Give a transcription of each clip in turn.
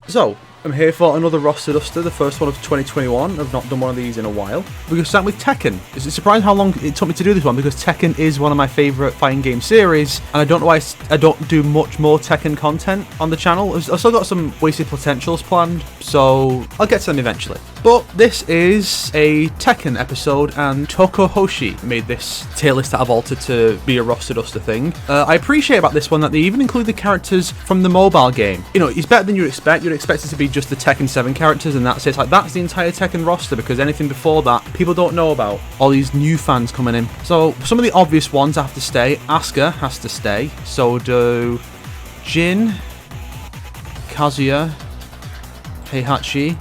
So, I'm here for another roster duster, the first one of 2021. I've not done one of these in a while. We're going to start with Tekken. It's surprising how long it took me to do this one, because Tekken is one of my favourite fighting game series, and I don't know why I don't do much more Tekken content on the channel. I've still got some wasted potentials planned, so I'll get to them eventually. But this is a Tekken episode, and Tokohoshi made this tier list that I've altered to be a roster duster thing. I appreciate about this one that they even include the characters from the mobile game. You know, it's better than you'd expect. You'd expect it to be just the Tekken 7 characters, and that's it. It's like, that's the entire Tekken roster, because anything before that, people don't know about. All these new fans coming in. So, some of the obvious ones have to stay. Asuka has to stay. So do Jin, Kazuya, Heihachi,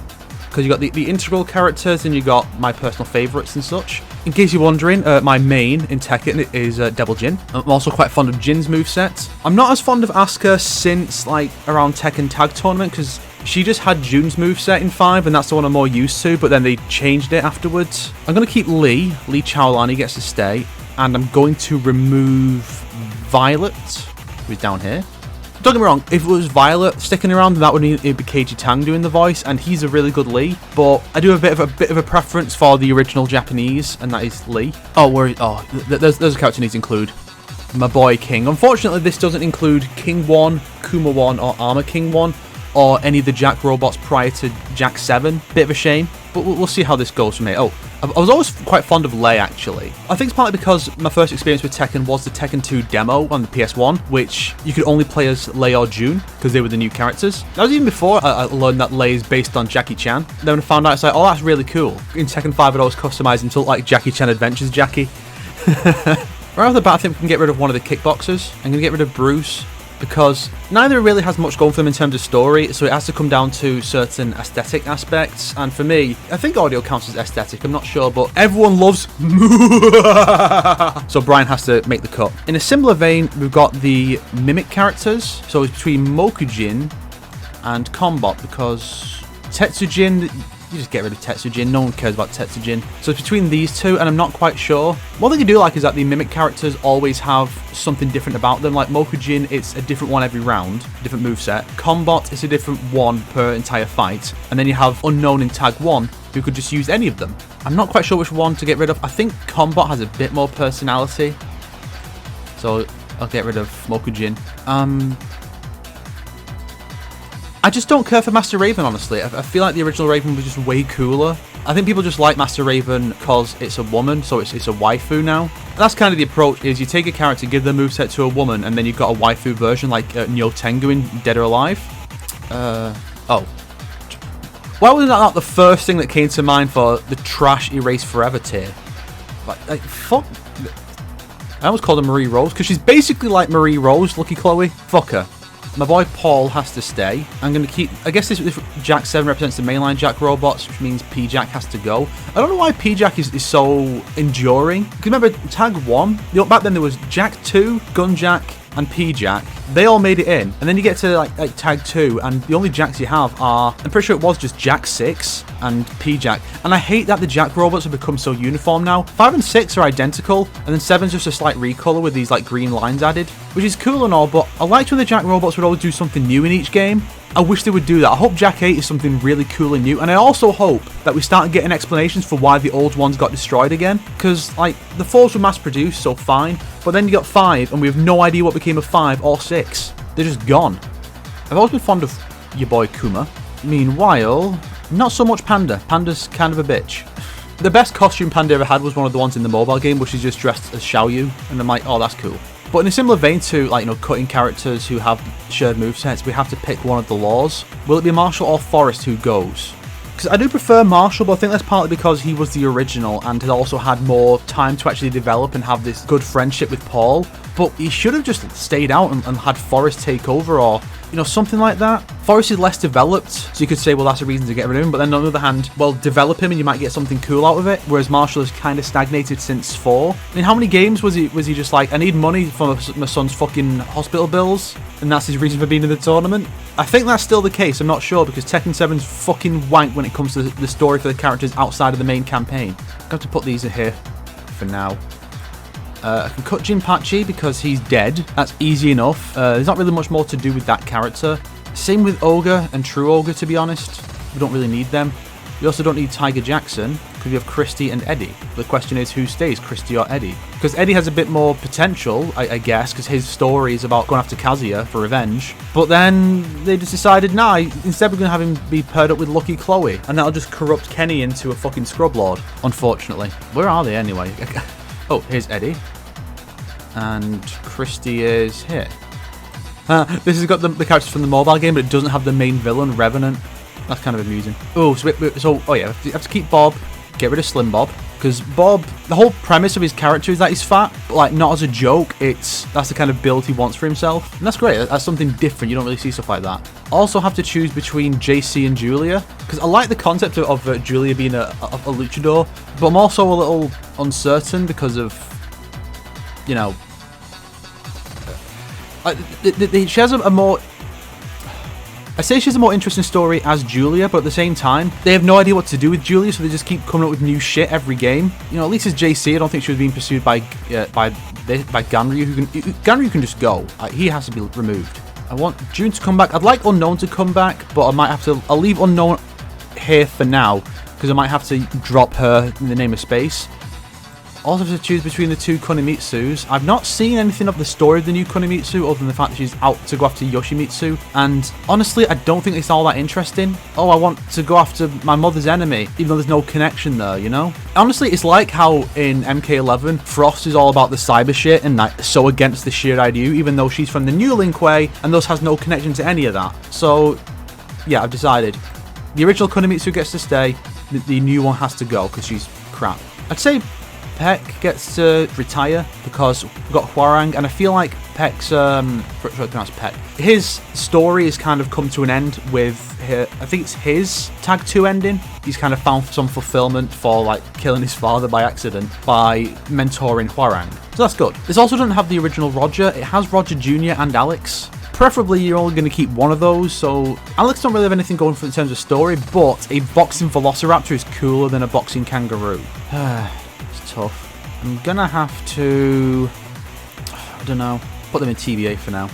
because you got the integral characters and you got my personal favourites and such. In case you're wondering, my main in Tekken is Devil Jin. I'm also quite fond of Jin's moveset. I'm not as fond of Asuka since like around Tekken Tag Tournament, because she just had Jun's moveset in 5, and that's the one I'm more used to, but then they changed it afterwards. I'm going to keep Lee Chaolani gets to stay, and I'm going to remove Violet, who's down here. Don't get me wrong, if it was Violet sticking around, then that would mean it'd be Keiji Tang doing the voice, and he's a really good Lee. But I do have a bit of a preference for the original Japanese, and that is Lee. There's a character needs to include my boy King. Unfortunately, this doesn't include King 1, Kuma 1, or Armor King 1, or any of the Jack robots prior to Jack 7. Bit of a shame, but we'll see how this goes from here. I was always quite fond of Lei, actually. I think it's partly because my first experience with Tekken was the Tekken 2 demo on the PS1, which you could only play as Lei or Jun, because they were the new characters. That was even before I learned that Lei is based on Jackie Chan. Then when I found out, it's like, oh, that's really cool. In Tekken 5, I'd always customize until like Jackie Chan Adventures Jackie. Right off the bat, I think we can get rid of one of the kickboxers. I'm going to get rid of Bruce, because neither really has much going for them in terms of story, so it has to come down to certain aesthetic aspects. And for me, I think audio counts as aesthetic, I'm not sure, but everyone loves so Brian has to make the cut. In a similar vein, we've got the mimic characters, so it's between Mokujin and Combot, because Tetsujin, you just get rid of Tetsujin, no one cares about Tetsujin. So it's between these two, and I'm not quite sure. One thing I do like is that the mimic characters always have something different about them. Like Mokujin, it's a different one every round, different moveset. Combot is a different one per entire fight. And then you have Unknown in Tag 1, who could just use any of them. I'm not quite sure which one to get rid of. I think Combot has a bit more personality, so I'll get rid of Mokujin. I just don't care for Master Raven, honestly. I feel like the original Raven was just way cooler. I think people just like Master Raven because it's a woman, so it's a waifu now. And that's kind of the approach, is you take a character, give their moveset to a woman, and then you've got a waifu version like Nyo Tengu in Dead or Alive. Why was that not the first thing that came to mind for the trash Erase Forever tier? Like fuck. I almost called her Marie Rose, because she's basically like Marie Rose, Lucky Chloe. Fuck her. My boy Paul has to stay. I'm going to keep... I guess this Jack 7 represents the mainline Jack robots, which means P-Jack has to go. I don't know why P-Jack is so enduring. Because remember, Tag 1, back then there was Jack 2, Gun Jack, and P-Jack. They all made it in. And then you get to like Tag 2, and the only Jacks you have are... I'm pretty sure it was just Jack 6 and P-Jack. And I hate that the Jack robots have become so uniform now. 5 and 6 are identical, and then 7's just a slight recolor with these like green lines added, which is cool and all, but I liked when the Jack robots would always do something new in each game. I wish they would do that. I hope Jack 8 is something really cool and new, and I also hope that we start getting explanations for why the old ones got destroyed again, because like the 4s were mass produced, so fine, but then you got 5 and we have no idea what became of 5 or 6. They're just gone. I've always been fond of your boy Kuma. Meanwhile, not so much Panda. Panda's kind of a bitch. The best costume Panda ever had was one of the ones in the mobile game, which is just dressed as Xiaoyu, and I'm like, oh, that's cool. But in a similar vein to, like, cutting characters who have shared movesets, we have to pick one of the laws. Will it be Marshall or Forrest who goes? Because I do prefer Marshall, but I think that's partly because he was the original and had also had more time to actually develop and have this good friendship with Paul. But he should have just stayed out and had Forrest take over, or something like that. Forrest is less developed, so you could say, well, that's a reason to get rid of him. But then on the other hand, well, develop him and you might get something cool out of it. Whereas Marshall has kind of stagnated since 4. I mean, how many games was he just like, I need money for my son's fucking hospital bills, and that's his reason for being in the tournament? I think that's still the case, I'm not sure, because Tekken 7's fucking wank when it comes to the story for the characters outside of the main campaign. I have to put these in here for now. I can cut Jinpachi because he's dead. That's easy enough. There's not really much more to do with that character. Same with Ogre and True Ogre, to be honest. We don't really need them. We also don't need Tiger Jackson, because we have Christy and Eddie. The question is, who stays, Christy or Eddie? Because Eddie has a bit more potential, I guess, because his story is about going after Kazuya for revenge. But then they just decided, nah, instead we're going to have him be paired up with Lucky Chloe, and that'll just corrupt Kenny into a fucking scrub lord, unfortunately. Where are they anyway? Oh, here's Eddie. And Christy is here. This has got the characters from the mobile game, but it doesn't have the main villain, Revenant. That's kind of amusing. Oh, oh yeah, you have to keep Bob, get rid of Slim Bob, because Bob, the whole premise of his character is that he's fat, but like not as a joke, that's the kind of build he wants for himself, and that's great. That's something different. You don't really see stuff like that. Also have to choose between JC and Julia, because I like the concept of Julia being a luchador, but I'm also a little uncertain because of, you know, she has a more... I say she has a more interesting story as Julia, but at the same time, they have no idea what to do with Julia, so they just keep coming up with new shit every game. You know, at least as JC, I don't think she was being pursued by Ganryu. Ganryu can just go. He has to be removed. I want June to come back. I'd like Unknown to come back, but I might have to... I'll leave Unknown here for now, because I might have to drop her in the name of space. Also have to choose between the two Kunimitsus. I've not seen anything of the story of the new Kunimitsu other than the fact that she's out to go after Yoshimitsu. And honestly, I don't think it's all that interesting. Oh, I want to go after my mother's enemy, even though there's no connection there, you know? Honestly, it's like how in MK11, Frost is all about the cyber shit and like so against the Shirai Ryu, even though she's from the new Lin Kuei and thus has no connection to any of that. So, yeah, I've decided. The original Kunimitsu gets to stay, the new one has to go because she's crap. I'd say Peck gets to retire because we've got Hwarang, and I feel like Peck's, Peck, his story has kind of come to an end with, I think it's his Tag 2 ending. He's kind of found some fulfillment for like killing his father by accident by mentoring Hwarang. So that's good. This also doesn't have the original Roger. It has Roger Jr. and Alex. Preferably you're only going to keep one of those, so Alex don't really have anything going for in terms of story, but a boxing Velociraptor is cooler than a boxing kangaroo. Tough. I'm gonna have to, I don't know, put them in TBA for now.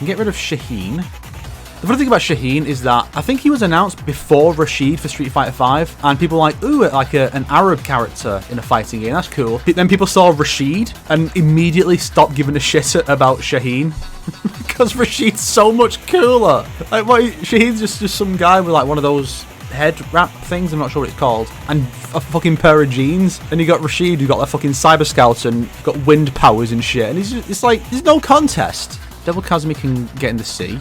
Get rid of Shaheen. The funny thing about Shaheen is that I think he was announced before Rashid for Street Fighter V, and people were like, ooh, like an Arab character in a fighting game, that's cool. Then people saw Rashid and immediately stopped giving a shit about Shaheen. Because Rashid's so much cooler. Like, what? Shaheen's just some guy with like one of those head wrap things, I'm not sure what it's called, and a fucking pair of jeans. And you got Rashid, who got like fucking Cyber Scouts and got wind powers and shit, and it's like there's no contest. Devil Kazumi can get in the sea.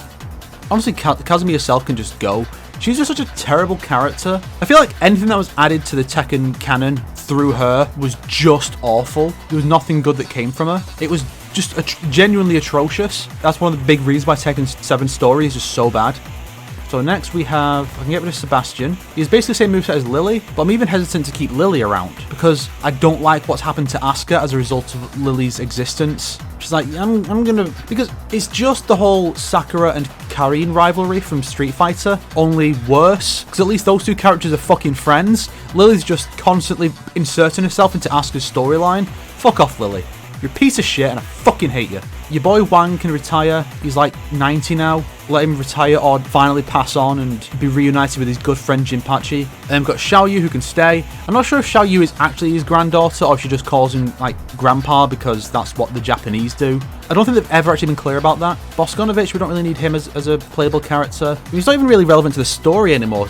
Honestly, Kazumi herself can just go. She's just such a terrible character. I feel like anything that was added to the Tekken canon through her was just awful. There was nothing good that came from her. It was just genuinely atrocious. That's one of the big reasons why Tekken 7 story is just so bad. So next we have, I can get rid of Sebastian. He's basically the same moveset as Lily, but I'm even hesitant to keep Lily around because I don't like what's happened to Asuka as a result of Lily's existence. She's like, I'm gonna, because it's just the whole Sakura and Karin rivalry from Street Fighter, only worse, because at least those two characters are fucking friends. Lily's just constantly inserting herself into Asuka's storyline. Fuck off, Lily. You're a piece of shit and I fucking hate you. Your boy Wang can retire. He's like 90 now. Let him retire or finally pass on and be reunited with his good friend Jinpachi. We've got Xiaoyu who can stay. I'm not sure if Xiaoyu is actually his granddaughter or if she just calls him like grandpa because that's what the Japanese do. I don't think they've ever actually been clear about that. Boskonovich, we don't really need him as a playable character. He's not even really relevant to the story anymore.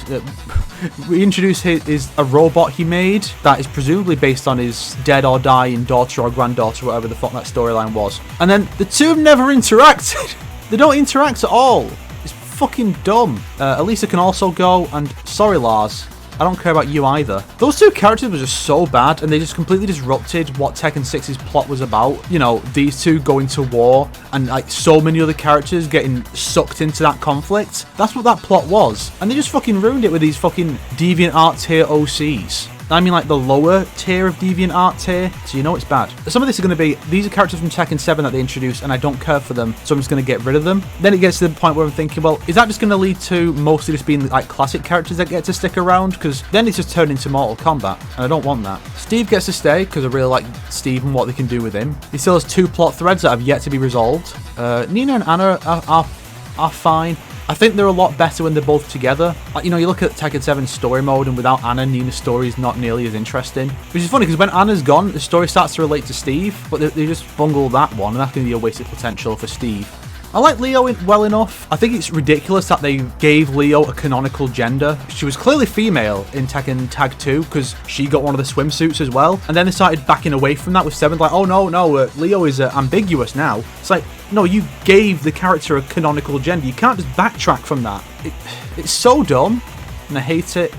We introduce a robot he made that is presumably based on his dead or dying daughter or granddaughter, whatever the fuck that storyline was. And then the two have never interacted. They don't interact at all. It's fucking dumb. Elisa can also go, and sorry Lars, I don't care about you either. Those two characters were just so bad, and they just completely disrupted what Tekken 6's plot was about. You know, these two going to war, and like so many other characters getting sucked into that conflict. That's what that plot was. And they just fucking ruined it with these fucking DeviantArt tier OCs. I mean like the lower tier of DeviantArt tier, so you know it's bad. Some of this is going to be, these are characters from Tekken 7 that they introduced, and I don't care for them, so I'm just going to get rid of them. Then it gets to the point where I'm thinking, well, is that just going to lead to mostly just being like classic characters that get to stick around? Because then it's just turned into Mortal Kombat, and I don't want that. Steve gets to stay, because I really like Steve and what they can do with him. He still has 2 plot threads that have yet to be resolved. Nina and Anna are fine. I think they're a lot better when they're both together. Like, you know, you look at Tekken 7's story mode, and without Anna, Nina's story is not nearly as interesting. Which is funny, because when Anna's gone, the story starts to relate to Steve, but they just bungle that one, and that's going to be a wasted potential for Steve. I like Leo well enough. I think it's ridiculous that they gave Leo a canonical gender. She was clearly female in Tekken Tag 2 because she got one of the swimsuits as well. And then they started backing away from that with 7. Like, oh no, Leo is ambiguous now. It's like, no, you gave the character a canonical gender. You can't just backtrack from that. It's so dumb, and I hate it.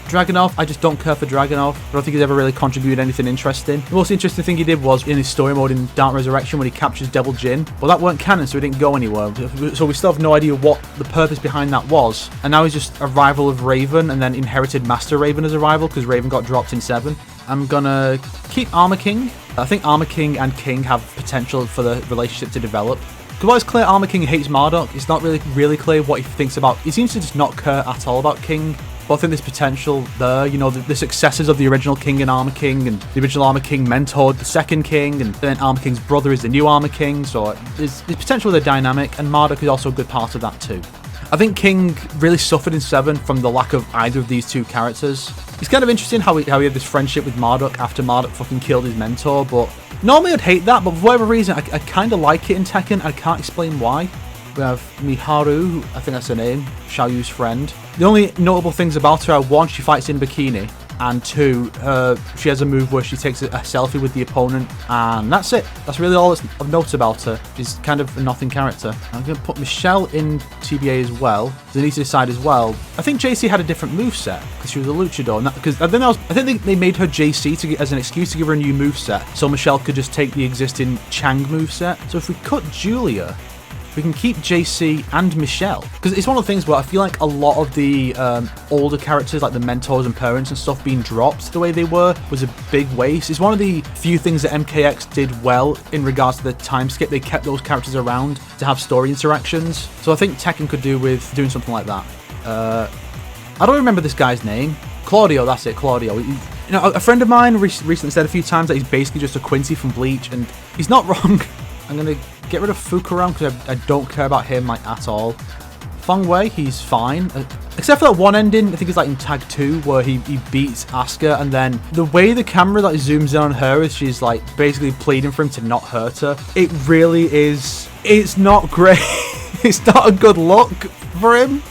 Dragunov, I just don't care for Dragunov. I don't think he's ever really contributed anything interesting. The most interesting thing he did was in his story mode in Dark Resurrection when he captures Devil Jin. Well, that weren't canon, so it didn't go anywhere. So we still have no idea what the purpose behind that was. And now he's just a rival of Raven, and then inherited Master Raven as a rival because Raven got dropped in 7. I'm gonna keep Armor King. I think Armor King and King have potential for the relationship to develop. Because while it's clear Armor King hates Marduk, it's not really clear what he thinks about. He seems to just not care at all about King. But I think there's potential there. You know, the successors of the original King and Armor King, and the original Armor King mentored the second King, and then Armor King's brother is the new Armor King, so there's potential with the dynamic, and Marduk is also a good part of that too. I think King really suffered in 7 from the lack of either of these two characters. It's kind of interesting how he had this friendship with Marduk after Marduk fucking killed his mentor, but normally I'd hate that, but for whatever reason, I kind of like it in Tekken. I can't explain why. We have Miharu, I think that's her name, Xiao Yu's friend. The only notable things about her are 1, she fights in a bikini, and 2, she has a move where she takes a selfie with the opponent, and that's it. That's really all that's of note about her. She's kind of a nothing character. I'm going to put Michelle in TBA as well. They need to decide as well. I think JC had a different moveset because she was a luchador, and I think they made her JC as an excuse to give her a new moveset, so Michelle could just take the existing Chang moveset. So if we cut Julia, we can keep JC and Michelle. Because it's one of the things where I feel like a lot of the older characters, like the mentors and parents and stuff, being dropped the way they were was a big waste. It's one of the few things that MKX did well in regards to the time skip. They kept those characters around to have story interactions. So I think Tekken could do with doing something like that. I don't remember this guy's name. Claudio, that's it, Claudio. You know, a friend of mine recently said a few times that he's basically just a Quincy from Bleach, and he's not wrong. I'm going to get rid of Fukuram because I don't care about him like at all. Feng Wei, he's fine. Except for that one ending, I think it's like in Tag 2, where he beats Asuka, and then the way the camera like zooms in on her is she's like basically pleading for him to not hurt her. It really is, it's not great. It's not a good look for him.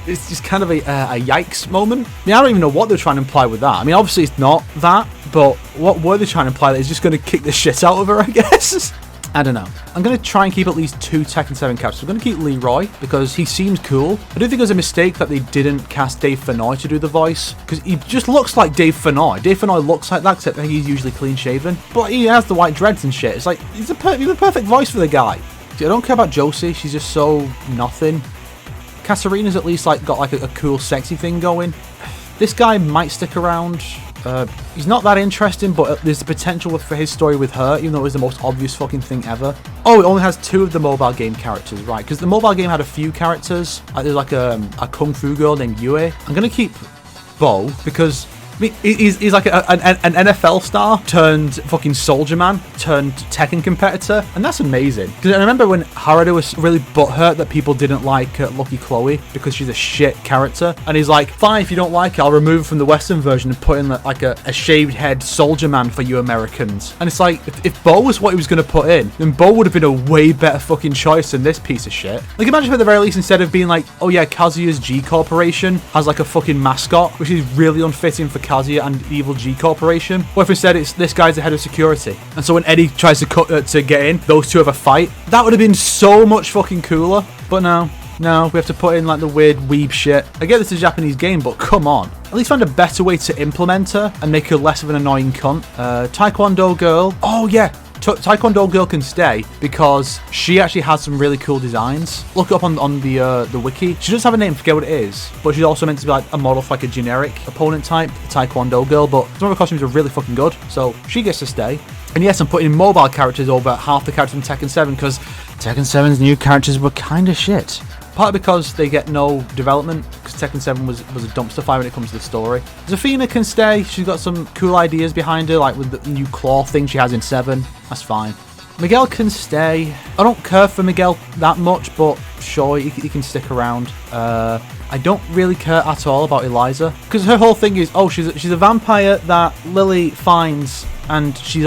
It's just kind of a yikes moment. I mean, I don't even know what they're trying to imply with that. I mean, obviously it's not that, but what were they trying to imply? That he's just going to kick the shit out of her, I guess? I don't know. I'm going to try and keep at least 2 Tekken 7 characters. I'm going to keep Leroy because he seems cool. I do think it was a mistake that they didn't cast Dave Fennoy to do the voice, because he just looks like Dave Fennoy. Dave Fennoy looks like that, except that he's usually clean shaven. But he has the white dreads and shit. It's like, he's the perfect voice for the guy. I don't care about Josie. She's just so nothing. Kasarina's at least like got like a cool sexy thing going. This guy might stick around. He's not that interesting, but there's the potential for his story with her, even though it was the most obvious fucking thing ever. Oh, it only has 2 of the mobile game characters, right? Because the mobile game had a few characters. Like, there's like a kung fu girl named Yue. I'm gonna keep Bo because I mean, he's like an NFL star turned fucking soldier man turned Tekken competitor, and that's amazing. Because I remember when Harada was really butthurt that people didn't like Lucky Chloe because she's a shit character, and he's like, fine, if you don't like it, I'll remove it from the Western version and put in like a shaved head soldier man for you Americans. And it's like, if Bo was what he was going to put in, then Bo would have been a way better fucking choice than this piece of shit. Like, imagine if at the very least, instead of being like, oh yeah, Kazuya's G Corporation has like a fucking mascot, which is really unfitting for Kazuya and Evil G Corporation. Or if instead it's this guy's the head of security, and so when Eddie tries to get in, those two have a fight. That would have been so much fucking cooler. But no, we have to put in like the weird weeb shit. I get this is a Japanese game, but come on. At least find a better way to implement her and make her less of an annoying cunt. Taekwondo girl. Oh yeah. Taekwondo Girl can stay because she actually has some really cool designs. Look it up on the wiki. She does have a name, forget what it is, but she's also meant to be like a model for like a generic opponent type, Taekwondo Girl, but some of her costumes are really fucking good, so she gets to stay. And yes, I'm putting in mobile characters over half the characters from Tekken 7 because Tekken 7's new characters were kind of shit. Partly because they get no development, because Tekken 7 was a dumpster fire when it comes to the story. Zafina can stay, she's got some cool ideas behind her, like with the new claw thing she has in 7, that's fine. Miguel can stay. I don't care for Miguel that much, but sure, he can stick around. I don't really care at all about Eliza, because her whole thing is, oh, she's a vampire that Lily finds, and she's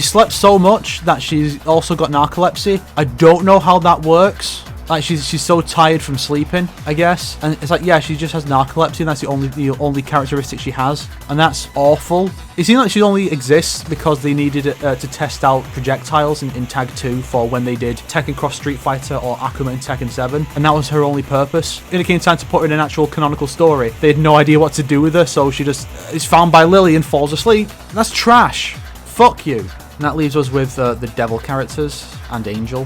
slept so much that she's also got narcolepsy. I don't know how that works. Like she's so tired from sleeping, I guess, and it's like, yeah, she just has narcolepsy, and that's the only characteristic she has, and that's awful. It seems like she only exists because they needed to test out projectiles in Tag 2 for when they did Tekken Cross Street Fighter or Akuma in Tekken 7, and that was her only purpose. When it came time to put her in an actual canonical story, they had no idea what to do with her, so she just is found by Lily and falls asleep. And that's trash. Fuck you. And that leaves us with the devil characters and Angel.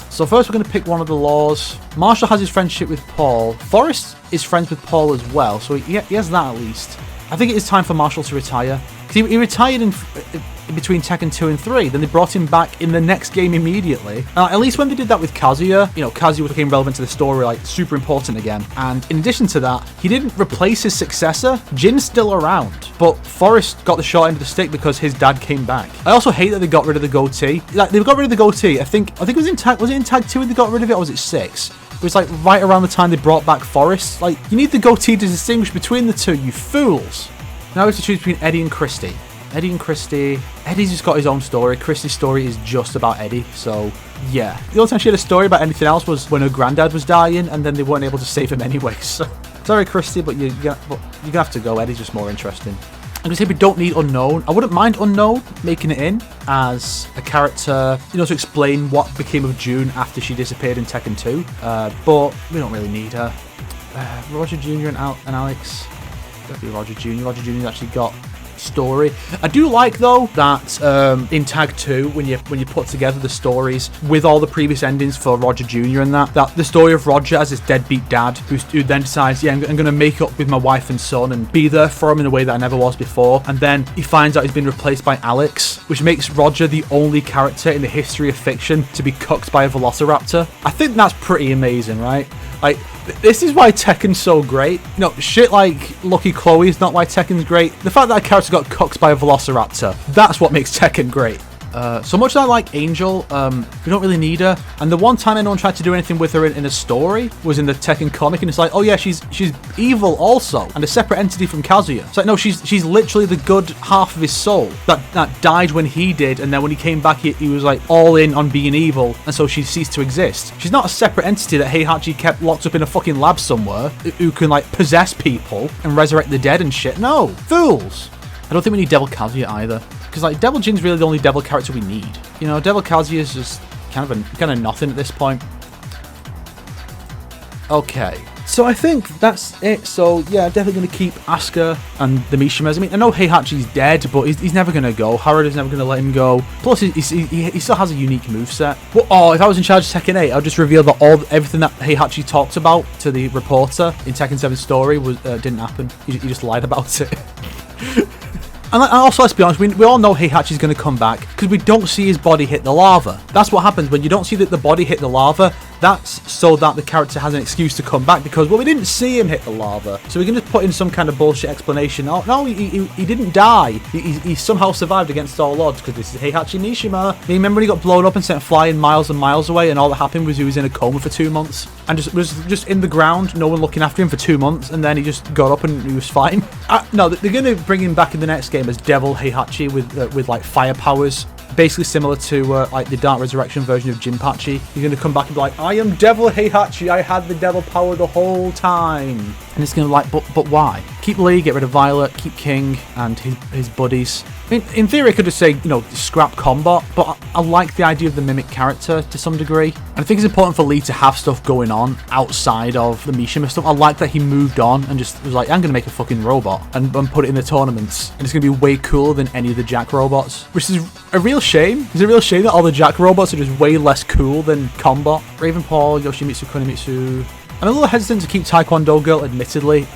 So first we're going to pick one of the laws. Marshall has his friendship with Paul. Forrest is friends with Paul as well, so he has that at least. I think it is time for Marshall to retire. Because he retired in between Tekken 2 and 3, then they brought him back in the next game immediately. At least when they did that with Kazuya, Kazuya became relevant to the story, like super important again. And in addition to that, he didn't replace his successor. Jin's still around, but Forrest got the short end of the stick because his dad came back. I also hate that they got rid of the goatee. Like, they got rid of the goatee. I think it was in Tag 2 they got rid of it, or was it 6? It was like right around the time they brought back Forrest. Like, you need the goatee to distinguish between the two, you fools. Now we have to choose between Eddie and Christy. Eddie's just got his own story. Christy's story is just about Eddie, so yeah. The only time she had a story about anything else was when her granddad was dying, and then they weren't able to save him anyway, so sorry Christy, but you're gonna have to go. Eddie's just more interesting. I'm gonna say we don't need Unknown. I wouldn't mind Unknown making it in as a character, to explain what became of June after she disappeared in Tekken 2, but we don't really need her. Roger Jr. and Alex. Definitely Roger Jr. Roger Jr.'s actually got story. I do like though that in Tag 2 when you put together the stories with all the previous endings for Roger Jr. and that the story of Roger as his deadbeat dad who then decides, yeah, I'm going to make up with my wife and son and be there for him in a way that I never was before, and then he finds out he's been replaced by Alex, which makes Roger the only character in the history of fiction to be cucked by a velociraptor. I think that's pretty amazing, right? Like, this is why Tekken's so great. Shit like Lucky Chloe is not why Tekken's great. The fact that a character got cucked by a velociraptor, that's what makes Tekken great. So much as I like Angel, we don't really need her. And the one time anyone tried to do anything with her in a story was in the Tekken comic, and it's like, oh yeah, she's evil also, and a separate entity from Kazuya. It's like, no, she's literally the good half of his soul that died when he did, and then when he came back, he was like all in on being evil, and so she ceased to exist. She's not a separate entity that Heihachi kept locked up in a fucking lab somewhere, who can like possess people and resurrect the dead and shit. No, fools. I don't think we need Devil Kazuya either. Because like Devil Jin's really the only devil character we need. Devil Kazuya is just kind of nothing at this point. Okay, so I think that's it. So yeah, definitely going to keep Asuka and the Mishimas. I mean, I know Heihachi's dead, but he's never going to go. Harada's never going to let him go. Plus, he still has a unique moveset. If I was in charge of Tekken 8, I'll just reveal that everything that Heihachi talked about to the reporter in Tekken 7's story didn't happen. He just lied about it. And also, let's be honest, we all know Heihachi's going to come back because we don't see his body hit the lava. That's what happens when you don't see that the body hit the lava. That's so that the character has an excuse to come back because, well, we didn't see him hit the lava. So we can just put in some kind of bullshit explanation. Oh, no, he didn't die. He somehow survived against all odds because this is Heihachi Mishima. You remember when he got blown up and sent flying miles and miles away, and all that happened was he was in a coma for 2 months and was just in the ground, no one looking after him for 2 months, and then he just got up and he was fine. No, they're going to bring him back in the next game as Devil Heihachi with like fire powers. Basically similar to like the Dark Resurrection version of Jinpachi. You're going to come back and be like, I am Devil Heihachi, I had the devil power the whole time. And it's going to be like, but why? Keep Lee, get rid of Violet, keep King and his buddies. In theory, I could just say, you know, scrap combat, but I like the idea of the Mimic character to some degree. And I think it's important for Lee to have stuff going on outside of the Mishima stuff. I like that he moved on and just was like, I'm going to make a fucking robot and put it in the tournaments. And it's going to be way cooler than any of the Jack robots, which is a real shame. It's a real shame that all the Jack robots are just way less cool than combat. Ravenpaw, Yoshimitsu, Kunimitsu. I'm a little hesitant to keep Taekwondo Girl, admittedly.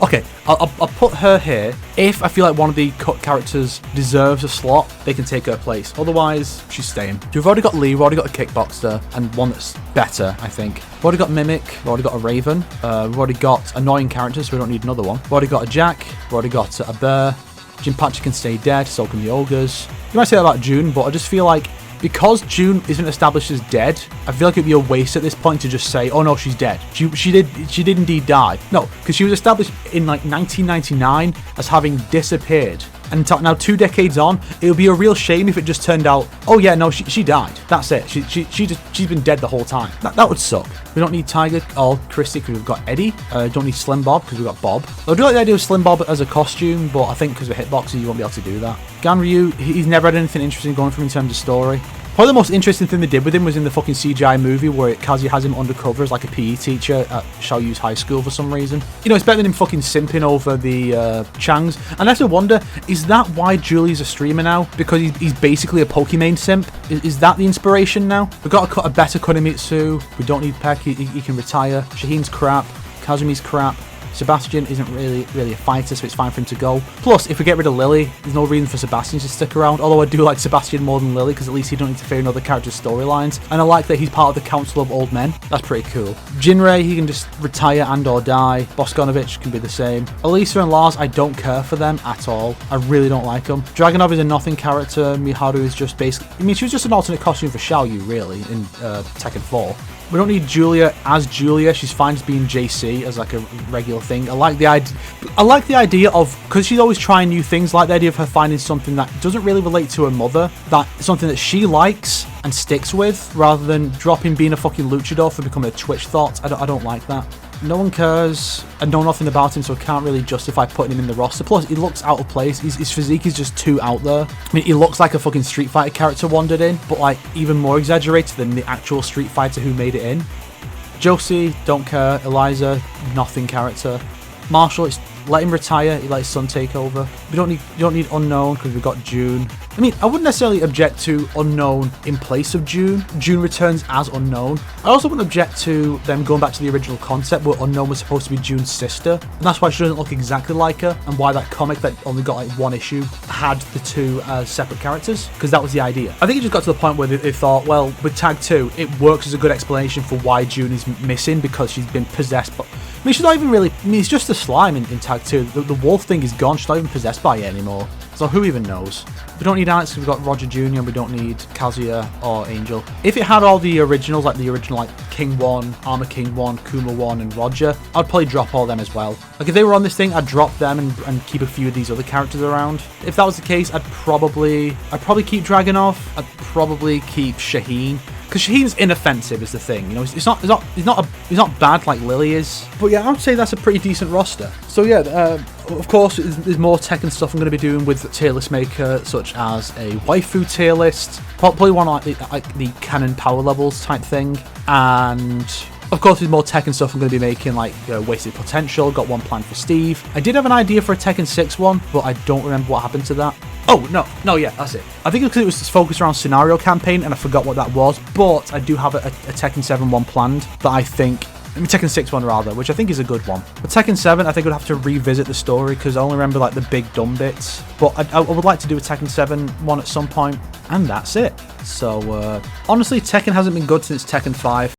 Okay, I'll put her here. If I feel like one of the cut characters deserves a slot, they can take her place. Otherwise, she's staying. We've already got Lee, we've already got a Kickboxer, and one that's better, I think. We've already got Mimic, we've already got a Raven, we've already got annoying characters, so we don't need another one. We've already got a Jack, we've already got a Bear. Jinpachi can stay dead, so can the Ogres. You might say that about June, but I just feel like because June isn't established as dead, I feel like it'd be a waste at this point to just say, oh no, she's dead. She did indeed die. No, because she was established in like 1999 as having disappeared. And now 2 decades on, it would be a real shame if it just turned out, oh yeah, no, she died. That's it. She's been dead the whole time. That would suck. We don't need Tiger or Christy because we've got Eddie. Don't need Slim Bob because we've got Bob. I do like the idea of Slim Bob as a costume, but I think because of hitboxes, you won't be able to do that. Ganryu, he's never had anything interesting going for him in terms of story. Probably the most interesting thing they did with him was in the fucking CGI movie where Kazuya has him undercover as like a PE teacher at Xiaoyu's high school for some reason. You know, it's better than him fucking simping over the Changs. And I have to wonder, is that why Julie's a streamer now? Because he's basically a Pokimane simp? Is that the inspiration now? We've got to cut a better Kunimitsu. We don't need Peck, he can retire. Shaheen's crap. Kazumi's crap. Sebastian isn't really a fighter, so it's fine for him to go. Plus, if we get rid of Lily, there's no reason for Sebastian to stick around, although I do like Sebastian more than Lily, because at least he don't interfere in other characters' storylines. And I like that he's part of the Council of Old Men. That's pretty cool. Jinrei, he can just retire and or die. Boskonovich can be the same. Elisa and Lars, I don't care for them at all. I really don't like them. Dragonov is a nothing character. Miharu is just basically... I mean, she was just an alternate costume for Xiaoyu, really, in Tekken 4. We don't need Julia as Julia. She's fine as being JC as like a regular thing. I like the idea of, because she's always trying new things, like the idea of her finding something that doesn't really relate to her mother, that something that she likes and sticks with, rather than dropping being a fucking luchador for becoming a Twitch thought. I don't like that. No one cares. I know nothing about him, so I can't really justify putting him in the roster. Plus, he looks out of place. His physique is just too out there. I mean, he looks like a fucking Street Fighter character wandered in, but like even more exaggerated than the actual Street Fighter who made it in. Josie, don't care. Eliza, nothing character. Marshall, let him retire. He let his son take over. You don't need Unknown because we've got June. I mean, I wouldn't necessarily object to Unknown in place of June. June returns as Unknown. I also wouldn't object to them going back to the original concept where Unknown was supposed to be June's sister. And that's why she doesn't look exactly like her, and why that comic that only got like one issue had the two as separate characters, because that was the idea. I think it just got to the point where they thought, well, with Tag 2, it works as a good explanation for why June is missing, because she's been possessed by... I mean, she's not even really... I mean, it's just a slime in Tag 2. The wolf thing is gone. She's not even possessed by it anymore. So who even knows? We don't need Alex because we've got Roger Jr. and we don't need Kazuya or Angel. If it had all the originals, like the original like King 1, Armor King 1, Kuma 1 and Roger, I'd probably drop all them as well. Like if they were on this thing, I'd drop them and keep a few of these other characters around. If that was the case, I'd probably keep Dragunov. I'd probably keep Shaheen. Because Shaheen's inoffensive is the thing, you know. He's not bad like Lily is. But yeah, I would say that's a pretty decent roster. So yeah, of course, there's more Tekken stuff I'm going to be doing with tier list maker, such as a waifu tier list, probably one like the canon power levels type thing, and of course there's more Tekken stuff I'm going to be making, like Wasted Potential. Got one planned for Steve. I did have an idea for a Tekken 6 one, but I don't remember what happened to that. Oh, no, yeah, that's it. I think because it was focused around scenario campaign and I forgot what that was, but I do have a Tekken 7 one planned that I think... I mean, Tekken 6 one rather, which I think is a good one. But Tekken 7, I think I'd have to revisit the story because I only remember like the big dumb bits. But I would like to do a Tekken 7 one at some point, and that's it. So, honestly, Tekken hasn't been good since Tekken 5.